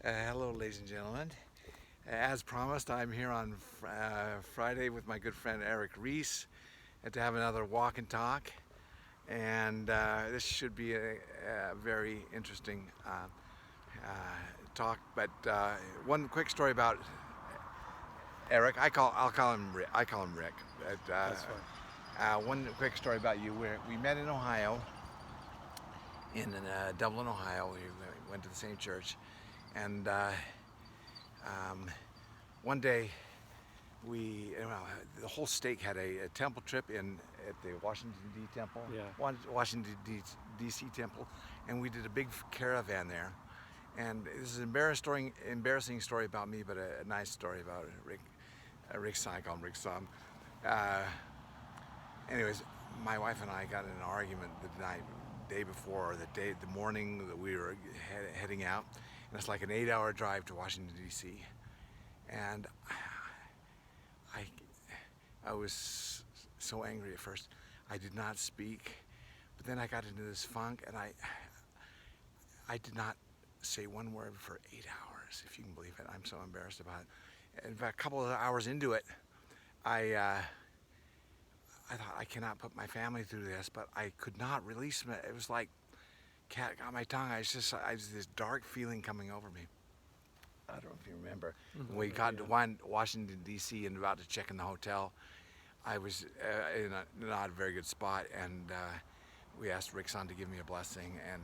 Hello, ladies and gentlemen. As promised, I'm here on Friday with my good friend Eric Reese to have another walk and talk. And this should be a very interesting talk. But one quick story about Eric. I'll call him Rick. I call him Rick. But, That's fine. one quick story about you. We met in Ohio, in Dublin, Ohio. We went to the same church, and one day the whole stake had a temple trip at the Washington D. Temple, Yeah. Washington D.C. Temple, and we did a big caravan there. And this is an embarrassing story about me, but a nice story about Rick. Rick's son, I call him Rick's son. Anyways, my wife and I got in an argument the day before, or the morning that we were heading out, and it's like an 8-hour drive to Washington D.C. And I was so angry at first. I did not speak, but then I got into this funk, and I did not say one word for 8 hours, if you can believe it. I'm so embarrassed about it. In fact, a couple of hours into it, I thought, I cannot put my family through this, but I could not release it. It was like cat got my tongue. I was this dark feeling coming over me. I don't know if you remember. When we got to Washington, D.C. and about to check in the hotel, I was in a not a very good spot, and we asked Rick's son to give me a blessing, and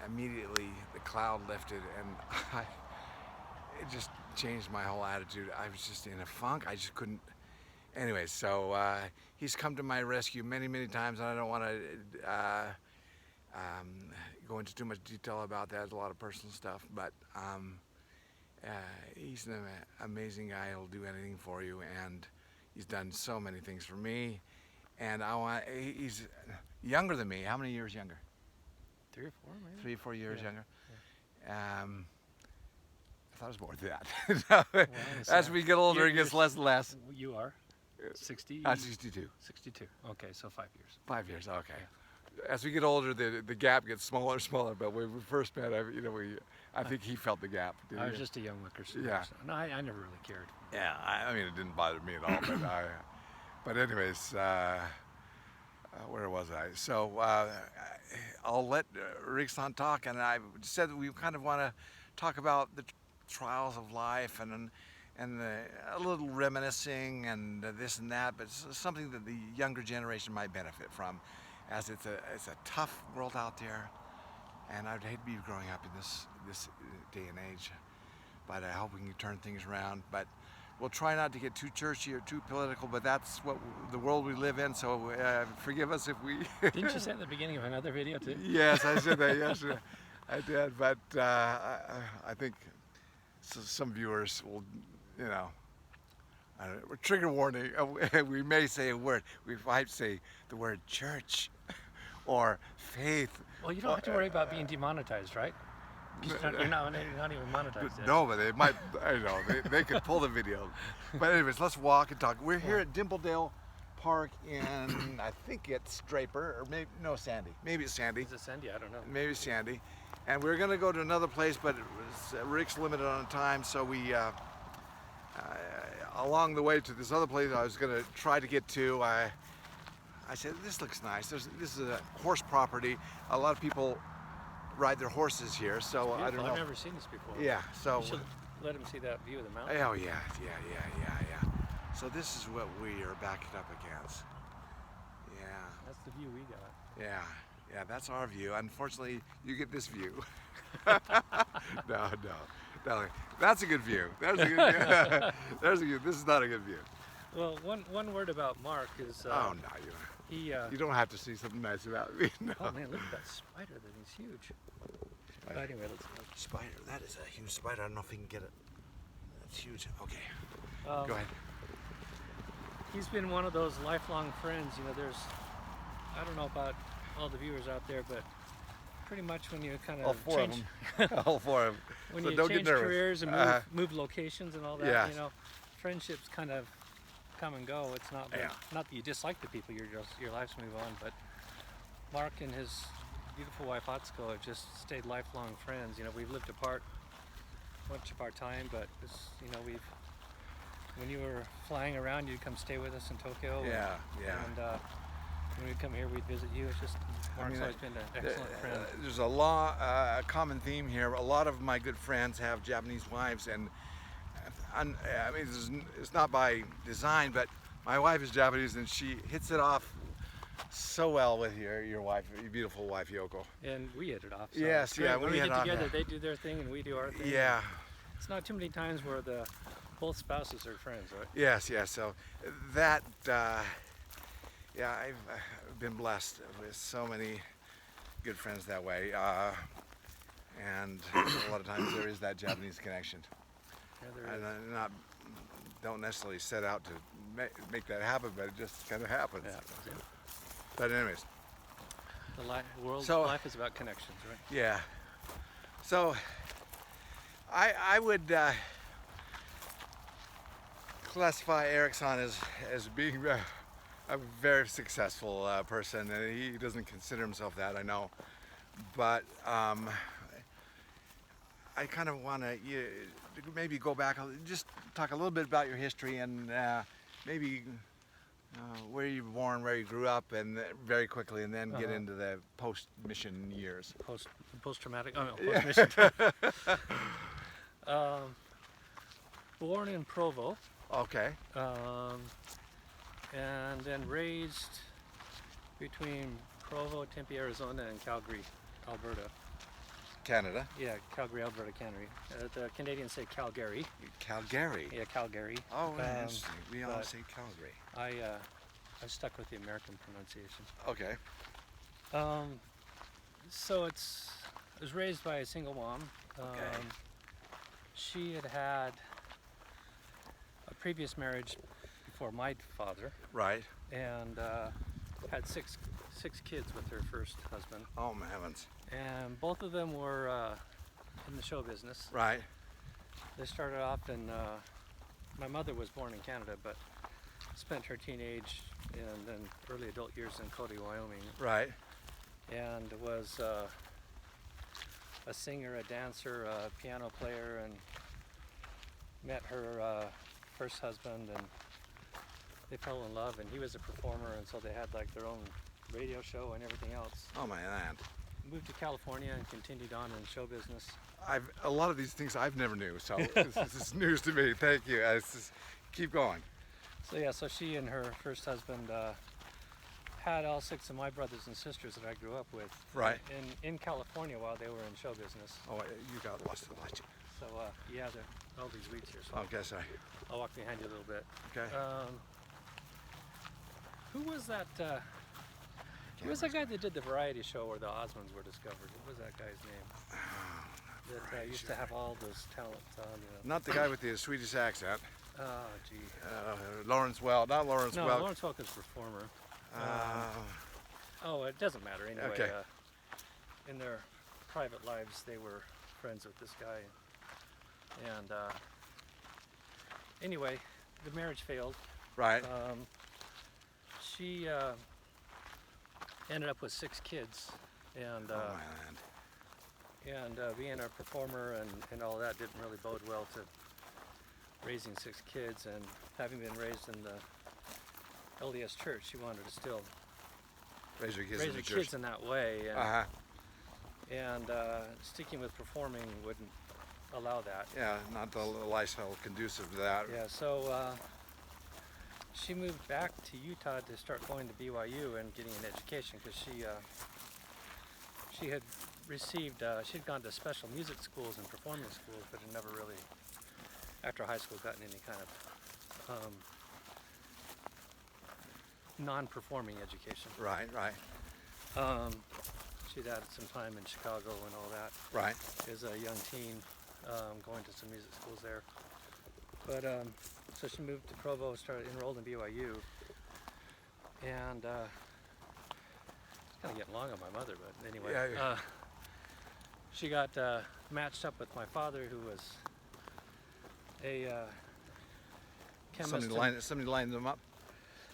immediately the cloud lifted, and it just changed my whole attitude. I was just in a funk. I just couldn't. Anyways, so he's come to my rescue many, many times, and I don't want to go into too much detail about that. There's a lot of personal stuff, but he's an amazing guy. He'll do anything for you, and he's done so many things for me. And he's younger than me. How many years younger? 3 or 4, maybe. 3 or 4 years younger. Yeah. I thought it was more than that. Well, As we get older, it gets less and less. You are 60. 62. 62. Okay, so 5 years. 5 years. Okay. As we get older, the gap gets smaller and smaller. But when we first met, I think he felt the gap. I was just a young whippersnapper. Yeah. So, no, I never really cared. Yeah. I mean, it didn't bother me at all. But anyways, where was I? So I'll let Rickson talk, and I said that we kind of want to talk about the trials of life and a little reminiscing and this and that, but it's something that the younger generation might benefit from, as it's a tough world out there, and I'd hate to be growing up in this day and age, but I hope we can turn things around. But we'll try not to get too churchy or too political, but that's what the world we live in, so forgive us if we... Didn't you say at the beginning of another video too? Yes, I said that yesterday. I did, but I think some viewers will, trigger warning. We may say a word. We might say the word church or faith. Well, you don't have to worry about being demonetized, right? You're not even monetized yet. No, but they might. They could pull the video. But anyways, let's walk and talk. We're here at Dimpledale Park in, I think it's Draper, or Sandy. Maybe it's Sandy. Is it Sandy? I don't know. Maybe it's Sandy. And we're going to go to another place, but Rick's limited on time, so we, along the way to this other place I was going to try to get to, I said, this looks nice. This is a horse property. A lot of people ride their horses here, so I don't know. I've never seen this before. Yeah, so... You should let him see that view of the mountain. Oh, yeah. So this is what we are backing up against. Yeah. That's the view we got. Yeah, that's our view. Unfortunately, you get this view. No. That's a good view. There's a good view. There's a good. This is not a good view. Well, one word about Mark is Oh no, you don't have to see something nice about me. No. Oh man, look at that spider. That is huge. But anyway, let's go. Spider. That is a huge spider. I don't know if we can get it. That's huge. Okay. Go ahead. He's been one of those lifelong friends. I don't know about all the viewers out there, but pretty much when you kind All of four change, of them. All four of them. when So you don't get change nervous. careers and move locations and all that, Yes. friendships kind of come and go. It's not that, Yeah. not that you dislike the people, your lives move on. But Mark and his beautiful wife Atsuko have just stayed lifelong friends. We've lived apart much of our time, but it's, you know, when you were flying around, you'd come stay with us in Tokyo. Yeah, yeah. And when we'd come here, we'd visit you. It's just, Mark's always been an excellent friend. There's a common theme here. A lot of my good friends have Japanese wives, and I mean, it's not by design, but my wife is Japanese, and she hits it off so well with your wife, your beautiful wife, Yoko. And we hit it off. So Yes, it's great. yeah, When we we hit get it off, together, yeah. they do their thing and we do our thing. Yeah. It's not too many times where both spouses are friends, right? Yes, yes. So that, yeah, I've been blessed with so many good friends that way, and a lot of times there is that Japanese connection. Yeah, there is. And I don't necessarily set out to make that happen, but it just kind of happens. Yeah. But anyways, Life is about connections, right? yeah. So I would classify Erickson as being a very successful person, and he doesn't consider himself that, I know. But I kind of want to maybe go back, just talk a little bit about your history, and maybe where you were born, where you grew up, and very quickly, and then get into the post-mission years. Post-traumatic. Oh no, post-mission. Born in Provo, Okay. and then raised between Provo, Tempe, Arizona, and Calgary, Alberta. Canada. Yeah, Calgary, Alberta, Canary. The Canadians say Calgary. Calgary. Yeah, Calgary. Oh, interesting. We all but say Calgary. I stuck with the American pronunciation. Okay. So I was raised by a single mom. Okay. She had a previous marriage before my father, Right. and had six kids with her first husband. Oh, my heavens. And both of them were in the show business. Right. They started off in, my mother was born in Canada, but spent her teenage and then early adult years in Cody, Wyoming, Right. and was a singer, a dancer, a piano player, and met her first husband, and they fell in love, and he was a performer, and so they had like their own radio show and everything else. Oh, my land. Moved to California and continued on in show business. A lot of these things I've never knew, so this is news to me. Thank you. Keep going. So yeah, so she and her first husband had all six of my brothers and sisters that I grew up with. Right. In California while they were in show business. Oh, you got lost in the light. So yeah, there are all these weeds here. So Okay, sorry. I'll walk behind you a little bit. Okay. Who was that? Who was that guy that did the variety show where the Osmonds were discovered? What was that guy's name? That used to have all those talents on. Not the guy with the Swedish accent. Oh, gee. Lawrence Welk. Not Lawrence No, Welk. Lawrence Welk is a performer. Uh, Oh, it doesn't matter anyway. Okay. In their private lives, they were friends with this guy. And anyway, the marriage failed. right. She ended up with 6 kids, and Oh, my land. being a performer and all that didn't really bode well to raising 6 kids, and having been raised in the LDS church, she wanted to still Raise your kids raise in her the church. kids in that way, Uh-huh. and sticking with performing wouldn't allow that. Yeah, not the lifestyle conducive to that. Yeah, so she moved back to Utah to start going to BYU and getting an education, because she had received, she'd gone to special music schools and performing schools, but had never really, after high school, gotten any kind of non-performing education. Right, right, She'd had some time in Chicago and all that right. as a young teen, going to some music schools there. But so she moved to Provo, started enrolled in BYU, and it's kind of getting long on my mother, but anyway, Yeah. she got matched up with my father, who was a chemist. Somebody lined them up.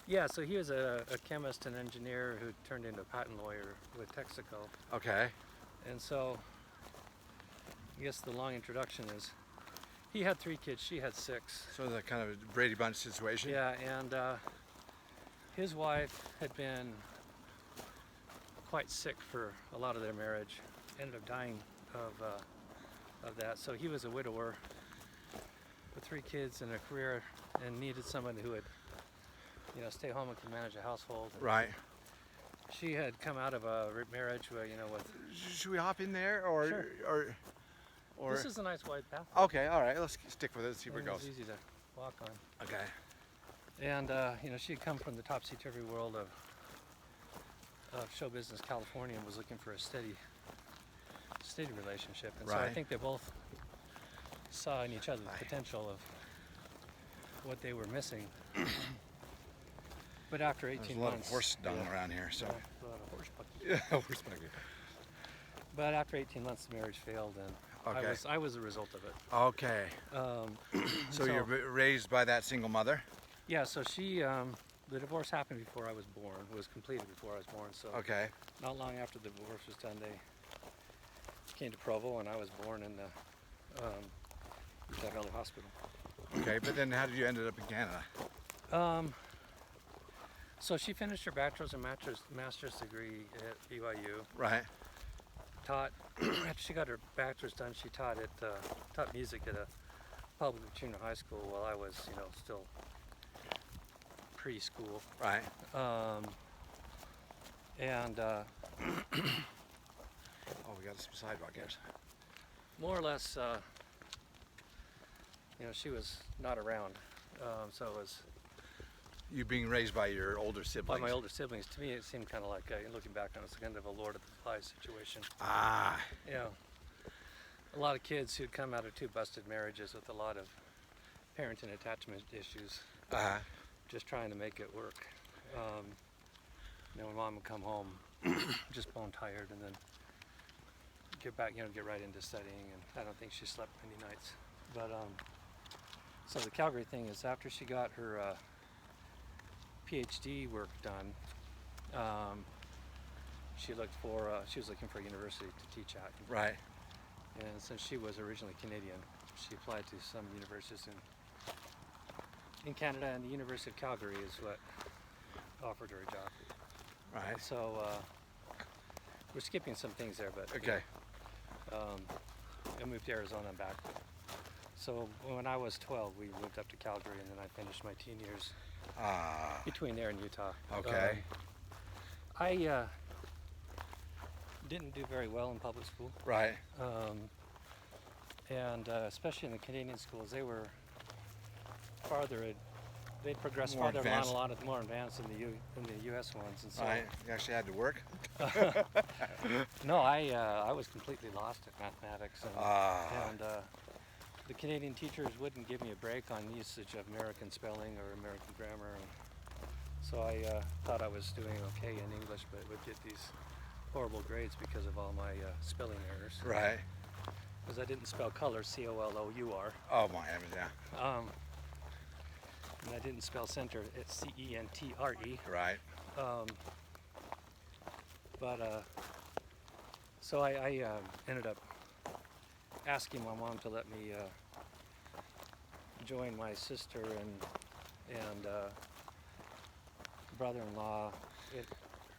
Yeah, so he was a chemist and engineer who turned into a patent lawyer with Texaco. Okay. And so, I guess the long introduction is, He had 3 kids. She had 6. So the kind of a Brady Bunch situation. Yeah, and his wife had been quite sick for a lot of their marriage. Ended up dying of that. So he was a widower with 3 kids and a career, and needed someone who would, stay home and could manage a household. Right. She had come out of a marriage where, with. Should we hop in there, or Sure. or? This is a nice wide path. Okay. All right. Let's stick with it. See where it It's goes. easy to walk on. Okay. And she had come from the topsy-turvy world of show business California and was looking for a steady relationship. And so I Right. think they both saw in each other the potential of what they were missing. But after 18 There's a lot months, of horse dung around here, so. a lot of horse bucky. Yeah, horse buggy. But after 18 months, the marriage failed, and Okay. I was the result of it. Okay. So you're raised by that single mother. Yeah, so she, the divorce happened before I was born. It was completed before I was born. So Okay. not long after the divorce was done, they came to Provo, and I was born in the Utah Valley Hospital. Okay. But then, how did you end up in Canada? So she finished her bachelor's and master's degree at BYU. Right. Taught after she got her bachelor's done, she taught music at a public junior high school while I was, still preschool. Right. And Oh, we got some sidewalk here. more or less, she was not around. So it was You being raised by your older by siblings. my older siblings. To me, it seemed kind of like, looking back on it, it's kind of a Lord of the Flies situation. Ah. A lot of kids who'd come out of 2 busted marriages with a lot of parent and attachment issues, just trying to make it work. My mom would come home just bone tired, and then get back, get right into studying, and I don't think she slept many nights. But so the Calgary thing is, after she got her PhD work done, she was looking for a university to teach at. Right. And since she was originally Canadian, she applied to some universities in Canada, and the University of Calgary is what offered her a job. Right. So we're skipping some things there, but Okay. I moved to Arizona and back. So when I was 12, we moved up to Calgary, and then I finished my teen years Ah. between there and Utah. Okay. I didn't do very well in public school. Right. And especially in the Canadian schools, they were they progressed More farther advanced. along, a lot more advanced than the U.S. ones. And so, Right. You actually had to work. no, I was completely lost at mathematics, and the Canadian teachers wouldn't give me a break on usage of American spelling or American grammar. And so I thought I was doing okay in English, but would get these horrible grades because of all my spelling errors. Right. Because I didn't spell color C-O-L-O-U-R. Oh my heavens, yeah. And I didn't spell center, it's C-E-N-T-R-E. Right. So I ended up asking my mom to let me join my sister and brother-in-law at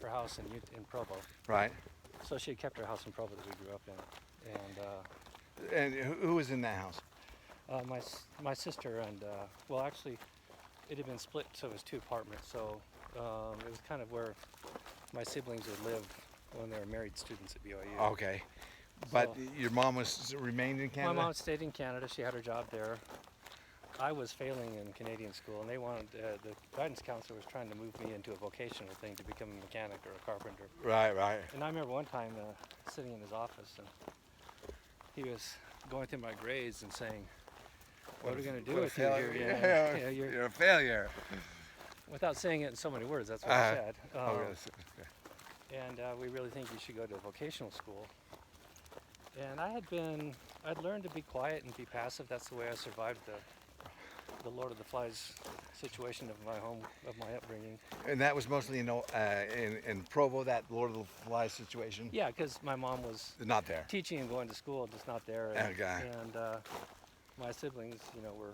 her house in Provo. Right. So she had kept her house in Provo that we grew up in. And who was in that house? My sister and, well, actually, it had been split, so it was 2 apartments. So it was kind of where my siblings would live when they were married students at BYU. Okay. But So- your mom remained in Canada? My mom stayed in Canada. She had her job there. I was failing in Canadian school, and they wanted, the guidance counselor was trying to move me into a vocational thing to become a mechanic or a carpenter. Right, right. And I remember one time sitting in his office, and he was going through my grades and saying, what are we going to do with you here? Yeah, you're a failure. Without saying it in so many words, that's what he said. Okay. And we really think you should go to vocational school. And I'd learned to be quiet and be passive. That's the way I survived the Lord of the Flies situation of my home, of my upbringing. And that was mostly in Provo, that Lord of the Flies situation? Yeah, because my mom was Not there. teaching and going to school, just not there. Okay. And my siblings, were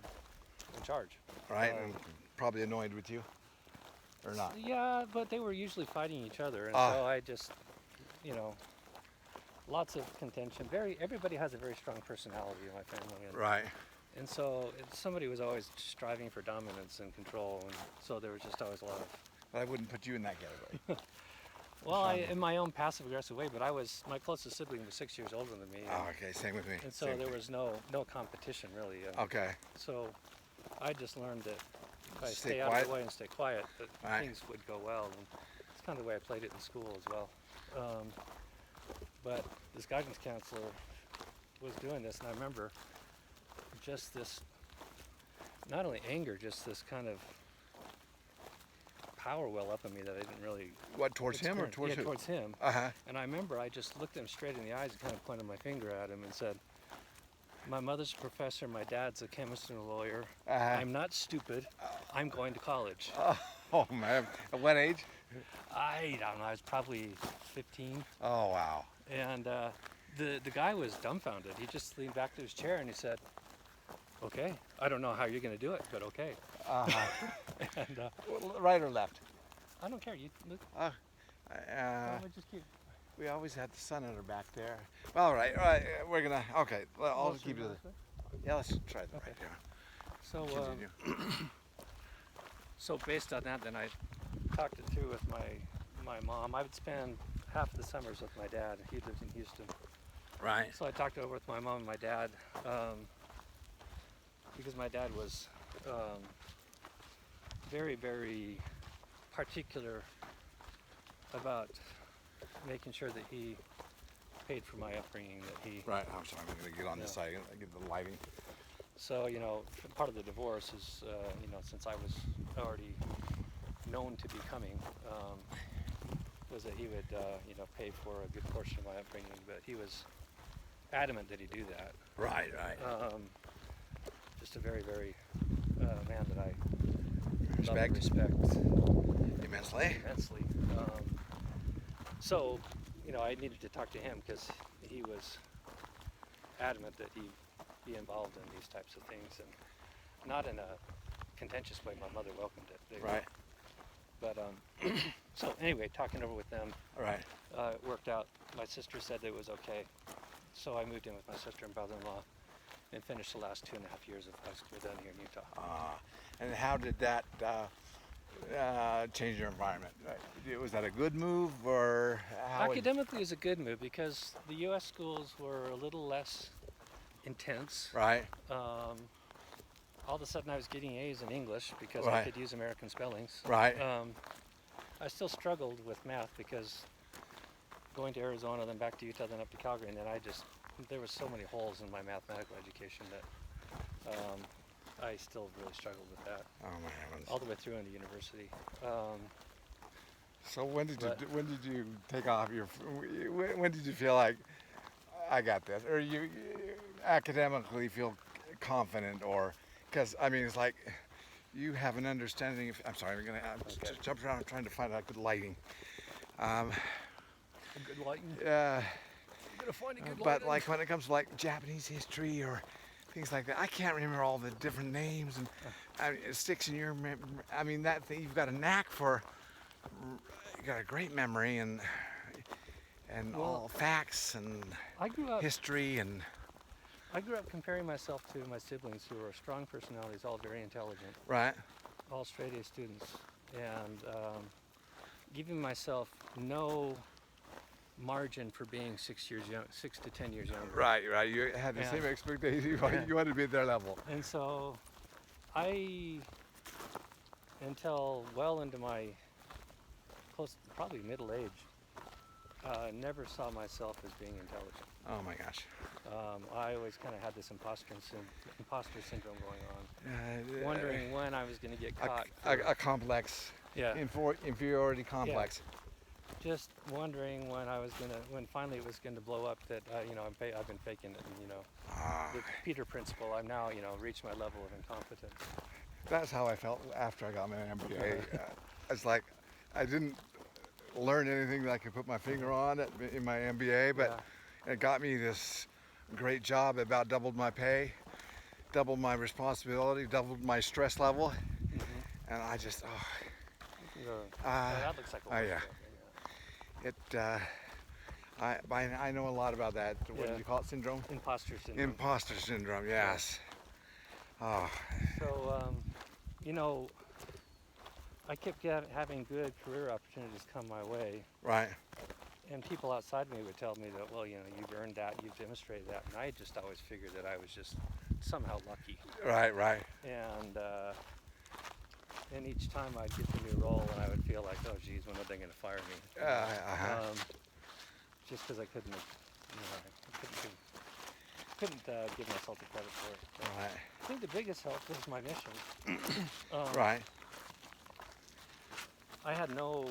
in charge. Right, Um, and probably annoyed with you, or not? Yeah, but they were usually fighting each other, and Ah. so I just, you know, lots of contention. Everybody has a very strong personality in my family, Right. and so somebody was always striving for dominance and control, and so there was just always a lot of. But I wouldn't put you in that category. Well, Fun. in my own passive aggressive way, but my closest sibling was 6 years older than me, Oh, okay, same with me. and so Same there thing. was no competition really. Okay. So I just learned that if I Stay stay out of quiet. the way and stay quiet, that Right. things would go well. And it's kind of the way I played it in school as well. But this guidance counselor was doing this, and I remember just this, not only anger, just this kind of power well up in me that I didn't really. What, towards him or experience. towards Yeah, who? towards him. Uh-huh. And I remember I just looked him straight in the eyes and kind of pointed my finger at him and said, "My mother's a professor, my dad's a chemist and a lawyer. Uh-huh. I'm not stupid. I'm going to college." Oh, man. At what age? I don't know, I was probably 15. Oh, wow. And the guy was dumbfounded. He just leaned back to his chair and he said, "Okay, I don't know how you're going to do it, but okay." Uh-huh. And Right or left? I don't care. You look, just keep. We always had the sun at our back there. Well, all right. We're gonna. Okay. Well, I'll Closer keep to you. this way? Yeah, let's try that Okay. right there. So, Continue. so based on that, then I talked it through with my mom. I would spend half the summers with my dad. He lived in Houston. Right. So I talked it over with my mom and my dad, because my dad was very, very particular about making sure that he paid for my upbringing, that he. Right. I'm sorry. I'm gonna get on this Yeah. side. I get the lighting. So, part of the divorce is, since I was already known to be coming, was that he would, pay for a good portion of my upbringing, but he was adamant that he do that. Right. Right. Just a very, very man that I Respect. love and respect Immensely. immensely. So, I needed to talk to him because he was adamant that he be involved in these types of things, and not in a contentious way. My mother welcomed it. Right. But so anyway, talking over with them, Right. it worked out. My sister said that it was okay, so I moved in with my sister and brother-in-law, and finished the last 2.5 years of high school down here in Utah. And how did that change your environment? Was that a good move, or how? Academically, it was a good move because the U.S. schools were a little less intense. Right. All of a sudden, I was getting A's in English because I Right. could use American spellings. Right. I still struggled with math because going to Arizona, then back to Utah, then up to Calgary, and then there were so many holes in my mathematical education that I still really struggled with that Oh my heavens. all the way through into university. So when did but- when did you take off your? When did you feel like I got this, or you academically feel confident, or because I mean it's like you have an understanding. I'm sorry, I'm Okay. jump around trying to find out good lighting. Good lighting. Uh, I'm gonna find a good but like when it comes to like Japanese history or things like that, I can't remember all the different names, and it sticks in your I mean that thing, you've got a knack for. You got a great memory and Well, all facts and I grew up. history and I grew up comparing myself to my siblings, who are strong personalities, all very intelligent, right. all straight A students, and giving myself no margin for being 6 to 10 years younger. Right. You had the Yeah. same expectation. Yeah. You wanted to be at their level. And so, until well into my probably middle age, never saw myself as being intelligent. Oh my gosh. I always kind of had this imposter syndrome going on, wondering when I was going to get caught. A complex Yeah. inferiority complex. Just wondering when finally it was going to blow up, that I've been faking it, and Ah, the Peter principle. I've now reached my level of incompetence. that's how I felt after I got my MBA. It's like I didn't learn anything that I could put my finger on in my MBA, but it got me this great job, about doubled my pay, doubled my responsibility, doubled my stress level, Mm-hmm. and I just, That looks like a oh, work yeah. trip, I know a lot about that. What do Yeah. you call it? Syndrome? Imposter syndrome. Imposter syndrome. Yes. Oh, So, I kept having good career opportunities come my way, right. and people outside me would tell me that, well, you've earned that, you've demonstrated that, and I just always figured that I was just somehow lucky. Right. Right. And each time I'd get the new role, and I would feel like, oh, geez, when are they going to fire me? Just because I couldn't, I couldn't give myself the credit for it. But Right. I think the biggest help was my mission. Right. I had no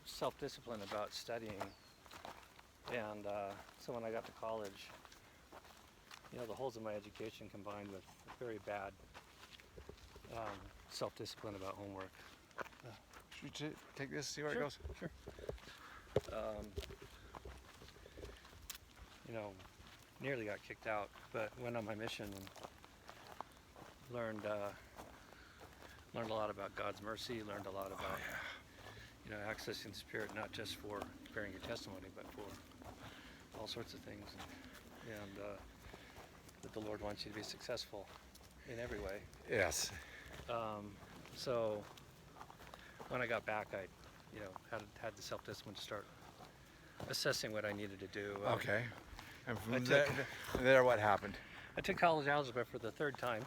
self-discipline about studying, and so when I got to college, the holes in my education combined with very bad self-discipline about homework. Should we take this, see where it Sure, goes? sure. Nearly got kicked out, but went on my mission and learned a lot about God's mercy, learned a lot about accessing the Spirit, not just for bearing your testimony, but for all sorts of things, and that the Lord wants you to be successful in every way. Yes. So when I got back, I had the self-discipline to start assessing what I needed to do. Okay. And I from took- there, what happened? I took college algebra for the third time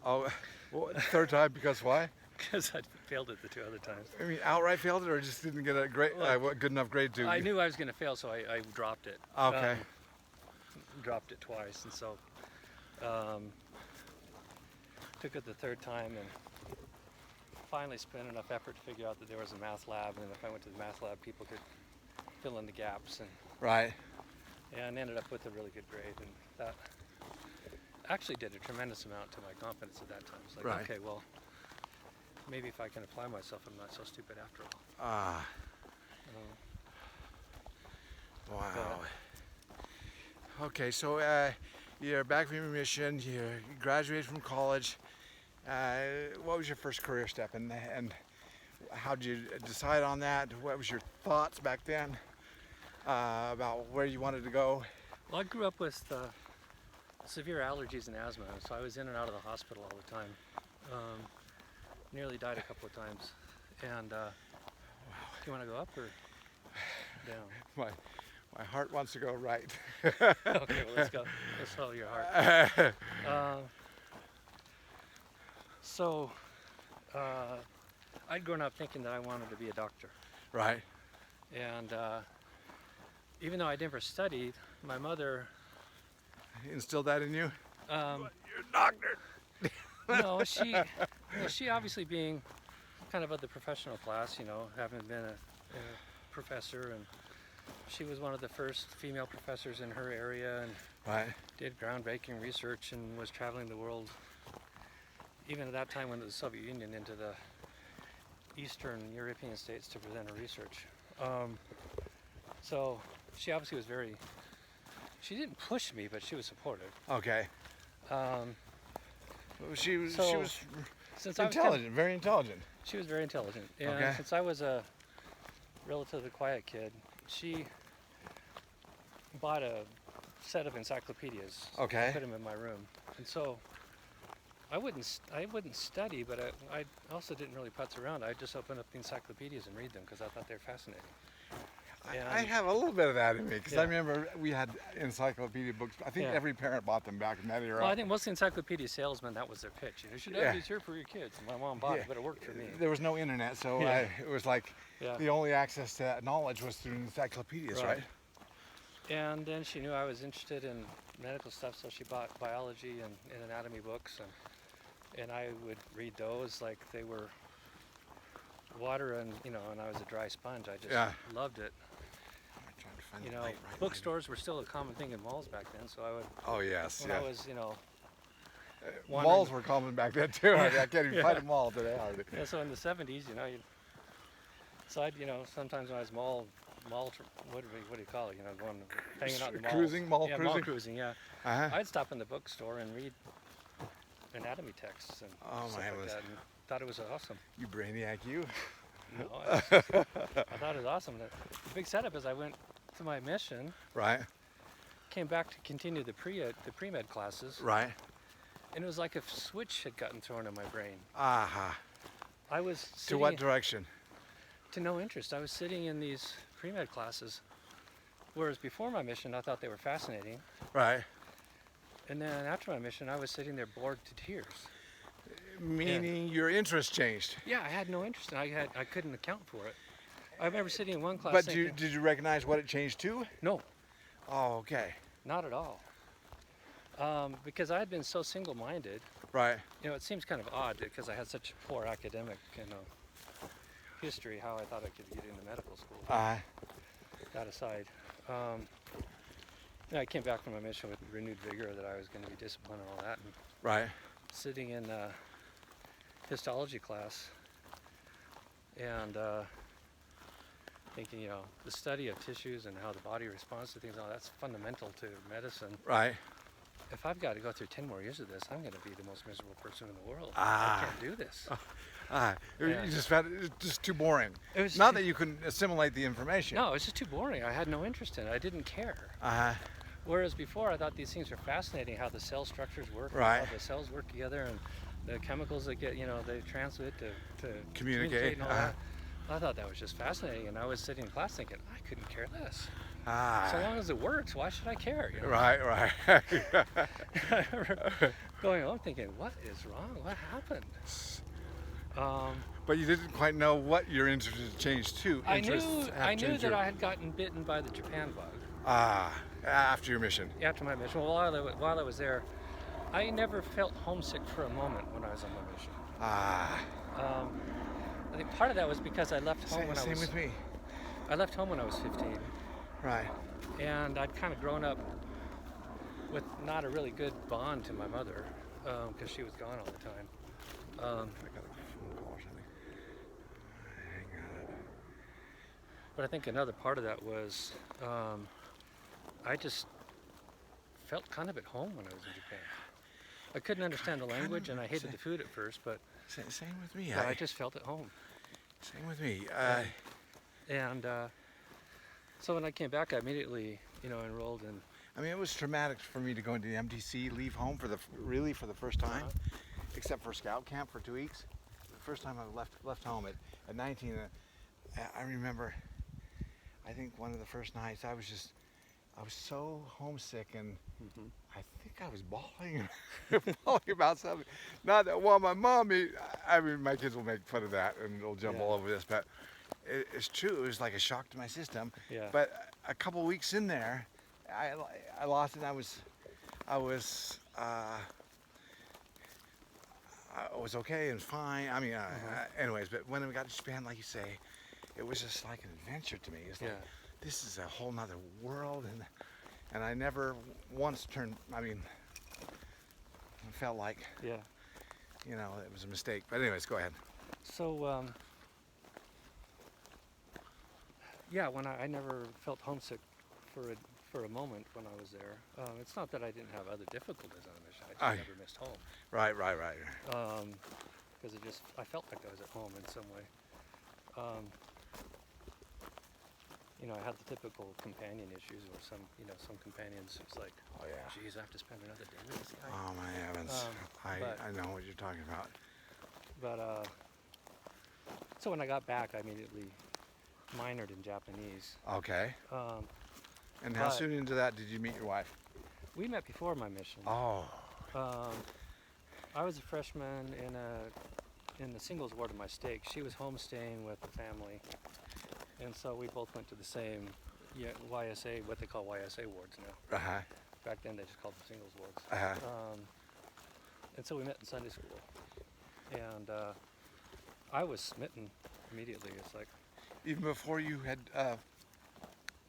Oh, well, third time because why? because I failed it the two other times. I mean, outright failed it, or just didn't get a great, Look, good enough grade to? I knew I was going to fail, so I dropped it. Okay. Dropped it twice, and so took it the third time, and finally spent enough effort to figure out that there was a math lab, and if I went to the math lab, people could fill in the gaps, Right. and ended up with a really good grade, and that actually did a tremendous amount to my confidence at that time. It's like, Right. okay, well, maybe if I can apply myself, I'm not so stupid after all. Ah. Uh, Wow. Okay, so you're back from your mission. You graduated from college. What was your first career step, and how did you decide on that? What was your thoughts back then about where you wanted to go? Well, I grew up with severe allergies and asthma, so I was in and out of the hospital all the time. Nearly died a couple of times. And do you want to go up or down? My heart wants to go right. Okay, well, let's go. Let's follow your heart. So I'd grown up thinking that I wanted to be a doctor. Right. And even though I never studied, my mother, Instilled that in you? You're a doctor. no, she obviously being kind of the professional class, having been a professor, and she was one of the first female professors in her area, and Right. did groundbreaking research and was traveling the world, even at that time when the Soviet Union, into the Eastern European states to present her research. So she obviously was she didn't push me, but she was supportive. Okay. Um, She was since I was intelligent, very intelligent. she was very intelligent, and Okay. since I was a relatively quiet kid, she bought a set of encyclopedias. Okay. Put them in my room, and so I wouldn't study, but I also didn't really putz around. I'd just open up the encyclopedias and read them because I thought they were fascinating. I have a little bit of that in me because I Yeah. remember we had encyclopedia books. I think Yeah. every parent bought them back in that era. Well, I think most encyclopedia salesmen, that was their pitch. You should have Yeah. these here for your kids. And my mom bought Yeah. it, but it worked for me. There was no internet, so Yeah. it was like Yeah. the only access to that knowledge was through encyclopedias, right? And then she knew I was interested in medical stuff, so she bought biology and anatomy books, and I would read those like they were water, and and I was a dry sponge. I just loved it. I'm trying to find the light right now. Bookstores were still a common thing in malls back then, so I would, Oh yes, when yeah. I was, Malls were common back then too. I can't even Yeah. find a mall today hardly. yeah, so in the 70s, so I'd, sometimes when I was what do you call it, going, hanging out in the malls. Cruising, mall Yeah, cruising? mall cruising, yeah. Uh-huh. I'd stop in the bookstore and read anatomy texts and Oh, stuff my like heavens. that, and thought it was awesome. You brainiac, you. No, I thought it was awesome. The big setup is I went to my mission, Right, came back to continue the pre-med classes, right. and it was like a switch had gotten thrown in my brain. Aha. I was To sitting what direction? to no interest. I was sitting in these pre-med classes, whereas before my mission I thought they were fascinating, Right. and then after my mission I was sitting there bored to tears. Meaning your interest changed. Yeah, I had no interest, and I couldn't account for it. I remember sitting in one class But thinking, did you recognize what it changed to? no, Oh, okay. not at all. Because I had been so single-minded. Right. You know, it seems kind of odd because I had such poor academic, history, how I thought I could get into medical school. That aside, I came back from my mission with renewed vigor that I was going to be disciplined and all that. And Right. sitting in histology class and thinking, the study of tissues and how the body responds to things, that's fundamental to medicine. Right. If I've got to go through 10 more years of this, I'm going to be the most miserable person in the world. Ah. I can't do this. You just found it just too boring. It was Not too- that you couldn't assimilate the information. No, it's just too boring. I had no interest in it. I didn't care. Whereas before, I thought these things were fascinating, how the cell structures work, and Right. how the cells work together, and the chemicals that get, they transmit to Communicate, and all that. I thought that was just fascinating, and I was sitting in class thinking, I couldn't care less. So long as it works, why should I care? Right, right. I remember going home thinking, what is wrong? What happened? But you didn't quite know what your interest had changed to. I Interests knew have I knew changed that your- I had gotten bitten by the Japan bug after your mission. after my mission. Well, while I was there, I never felt homesick for a moment when I was on my mission. I think part of that was because I left home when I Same was with me. I left home when I was 15, Right. and I'd kind of grown up with not a really good bond to my mother because she was gone all the time. I got a phone call or something. Hang on. But I think another part of that was I just felt kind of at home when I was in Japan. I couldn't understand the language, and I hated the food at first, but Same with me. I just felt at home. Same with me. And so when I came back, I immediately, enrolled in. I mean, it was traumatic for me to go into the MTC, leave home for the first time, except for scout camp for 2 weeks. The first time I left home at 19. I remember. I think one of the first nights I was so homesick, and I think I was bawling, bawling about something. Not that, well, my mom. I mean, my kids will make fun of that and they'll jump all over this, but it's true. It was like a shock to my system. Yeah. But a couple weeks in there, I lost it. I was okay and fine. I mean, anyways, but when we got to Japan, like you say, it was just like an adventure to me. It's like, this is a whole nother world, and I never once felt like, Yeah. it was a mistake. But anyways, go ahead. So, when I never felt homesick for a moment when I was there. It's not that I didn't have other difficulties on the mission. I just never missed home. Right. Because I felt like I was at home in some way. I had the typical companion issues where some companions, it's like, Oh yeah. geez, I have to spend another day with this guy. Oh my heavens. but- I know what you're talking about. But, so when I got back, I immediately minored in Japanese. Okay. Um, And how but- soon into that did you meet your wife? we met before my mission. Oh. I was a freshman in the singles ward of my stake. She was homestaying with a family, and so we both went to the same YSA, what they call YSA wards now. Back then they just called them singles wards. And so we met in Sunday school, and I was smitten immediately. It's like, Even before you had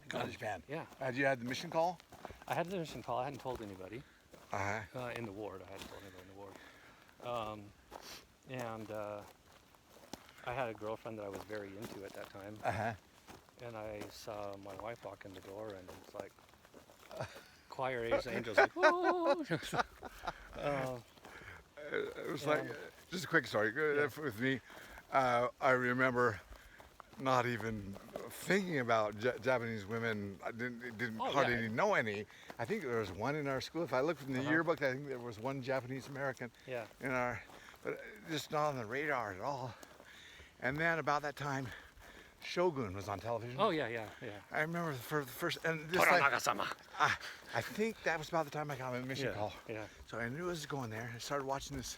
gone to Japan? yeah, Had you had the mission call? I had the mission call. I hadn't told anybody Uh-huh. in the ward. I hadn't told anybody in the ward. I had a girlfriend that I was very into at that time. Uh-huh. And I saw my wife walk in the door, and it's like choir age angels, like, whoa. It was like And- just a quick story Yeah. with me. I remember not even thinking about Japanese women. I didn't Oh, hardly yeah. even know any. I think there was one in our school. If I looked in the Uh-huh. yearbook, I think there was one Japanese American Yeah. in our, but just not on the radar at all. And then about that time, Shogun was on television. Oh yeah, yeah, yeah. I remember for the first, and just like, Toranaga-sama. I think that was about the time I got my mission Yeah. call. Yeah. So I knew I was going there. I started watching this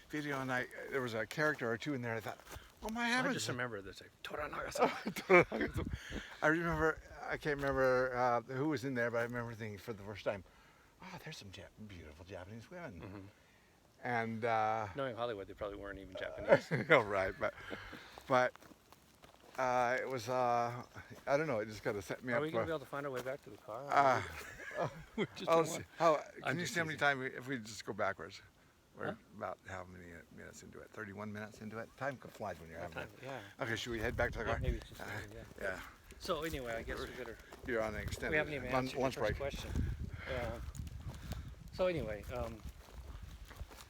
video, and there was a character or two in there. I thought, oh my I heavens! just remember this. Like, Toranaga-sama. I remember. I can't remember who was in there, but I remember thinking for the first time, oh, there's some beautiful Japanese women. Mm-hmm. And Knowing Hollywood, they probably weren't even Japanese. oh, right, but it was I don't know. It just kind of set me Are up. we gonna for- be able to find our way back to the car? We just Oh, don't let's see. want- How I'm can you just see how many teasing. times if we just go backwards? We're Huh? about how many minutes into it? 31 minutes into it. Time flies when you're having Time, it. yeah. Okay, should we head back to the Yeah, car? maybe it's just yeah. Yeah, So anyway, I guess we better. you're on an extended We haven't even answered your lunch first break. question. So anyway,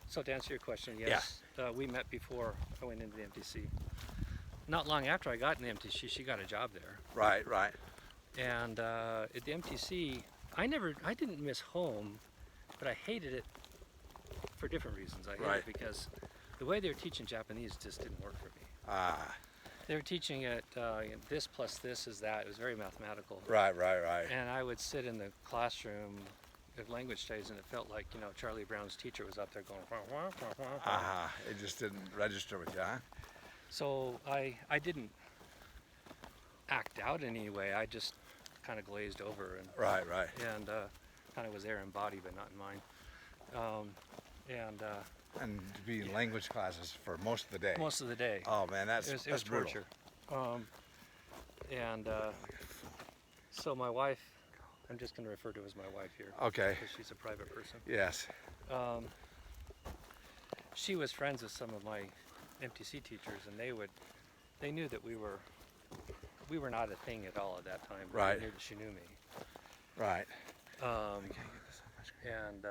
so to answer your question, yes, we met before I went into the MTC. Not long after I got in the MTC, she got a job there. Right, right. And at the MTC, I didn't miss home, but I hated it for different reasons. I hated Right. it because the way they were teaching Japanese just didn't work for me. Ah, They were teaching it, this plus this is that. It was very mathematical. right, right. And I would sit in the classroom of language studies, and it felt like, Charlie Brown's teacher was up there going, wah, wah, wah, wah, wah. Ah, it just didn't register with you, huh? So I didn't act out in any way. I just kind of glazed over and Right, right. kind of was there in body, but not in mind. And to be in language classes for most of the day. Most of the day, Oh man, it was that's brutal. torture. So my wife, I'm just going to refer to her as my wife here Okay. because she's a private person. Yes. She was friends with some of my MTC teachers, and they knew that we were not a thing at all at that time. Right. They knew that she knew me. Right. And